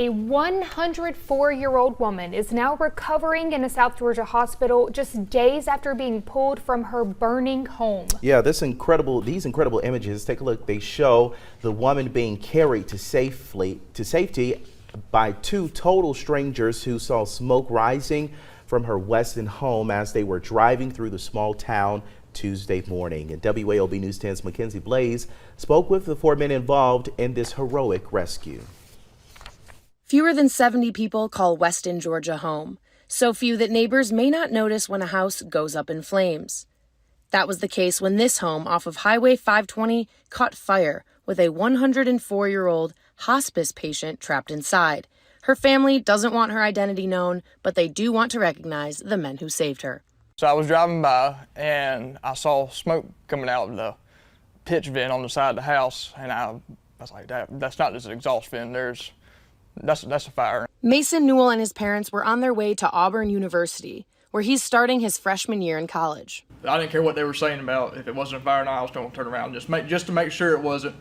A 104-year-old woman is now recovering in a South Georgia hospital just days after being pulled from her burning home. Yeah, these incredible images, take a look. They show the woman being carried to safety by two total strangers who saw smoke rising from her Weston home as they were driving through the small town Tuesday morning. And WALB News 10's Mackenzie Blaze spoke with the four men involved in this heroic rescue. Fewer than 70 people call Weston, Georgia home, so few that neighbors may not notice when a house goes up in flames. That was the case when this home off of Highway 520 caught fire with a 104-year-old hospice patient trapped inside. Her family doesn't want her identity known, but they do want to recognize the men who saved her. So I was driving by and I saw smoke coming out of the pitch vent on the side of the house, and I was like, that's not just an exhaust vent, that's a fire. Mason Newell and his parents were on their way to Auburn University, where he's starting his freshman year in college. I didn't care what they were saying about if it wasn't a fire or not. I was going to turn around just to make sure it wasn't.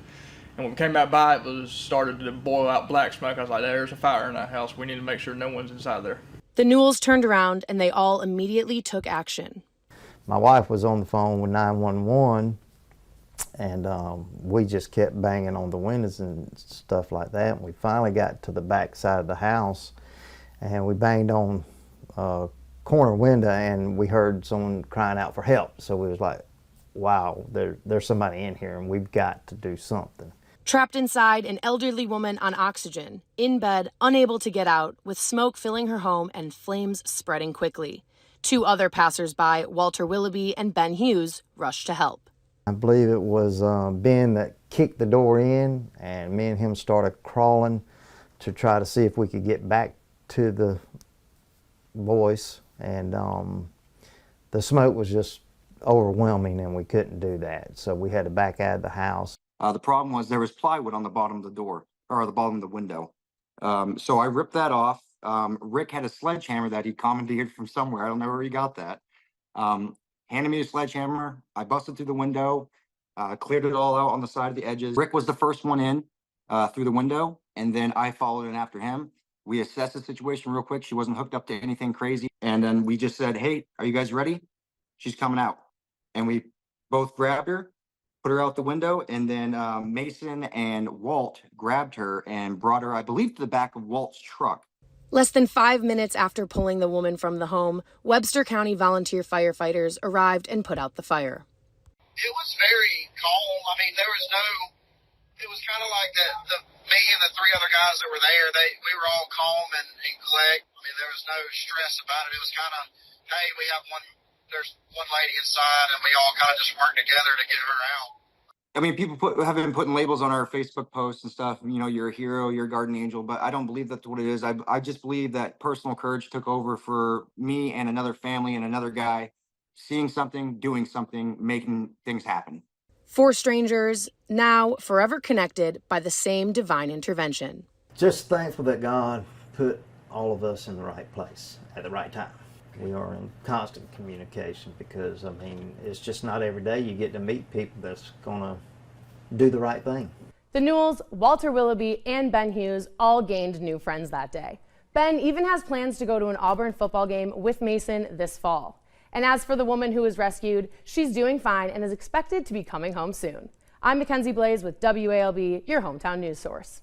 And when we came back by, it started to boil out black smoke. I was like, there's a fire in that house. We need to make sure no one's inside there. The Newells turned around and they all immediately took action. My wife was on the phone with 911, and we just kept banging on the windows and stuff like that. And we finally got to the back side of the house, and we banged on a corner window, and we heard someone crying out for help. So we was like, wow, there's somebody in here, and we've got to do something. Trapped inside, an elderly woman on oxygen, in bed, unable to get out, with smoke filling her home and flames spreading quickly. Two other passersby, Walter Willoughby and Ben Hughes, rushed to help. I believe it was Ben that kicked the door in, and me and him started crawling to try to see if we could get back to the voice, and the smoke was just overwhelming and we couldn't do that, so we had to back out of the house. The problem was there was plywood on the bottom of the door, or the bottom of the window. So I ripped that off. Rick had a sledgehammer that he commandeered from somewhere. I don't know where he got that. Handed me a sledgehammer. I busted through the window, cleared it all out on the side of the edges. Rick was the first one in through the window, and then I followed in after him. We assessed the situation real quick. She wasn't hooked up to anything crazy. And then we just said, hey, are you guys ready? She's coming out. And we both grabbed her, put her out the window, and then Mason and Walt grabbed her and brought her, I believe, to the back of Walt's truck. Less than 5 minutes after pulling the woman from the home, Webster County volunteer firefighters arrived and put out the fire. It was very calm. I mean, it was kind of like me and the three other guys that were there, we were all calm and collect. I mean, there was no stress about it. It was kind of, hey, there's one lady inside, and we all kind of just worked together to get her out. I mean, people have been putting labels on our Facebook posts and stuff. You know, you're a hero, you're a guardian angel, but I don't believe that's what it is. I just believe that personal courage took over for me and another family and another guy, seeing something, doing something, making things happen. Four strangers, now forever connected by the same divine intervention. Just thankful that God put all of us in the right place at the right time. We are in constant communication because, I mean, it's just not every day you get to meet people that's going to do the right thing. The Newells, Walter Willoughby, and Ben Hughes all gained new friends that day. Ben even has plans to go to an Auburn football game with Mason this fall. And as for the woman who was rescued, she's doing fine and is expected to be coming home soon. I'm Mackenzie Blaze with WALB, your hometown news source.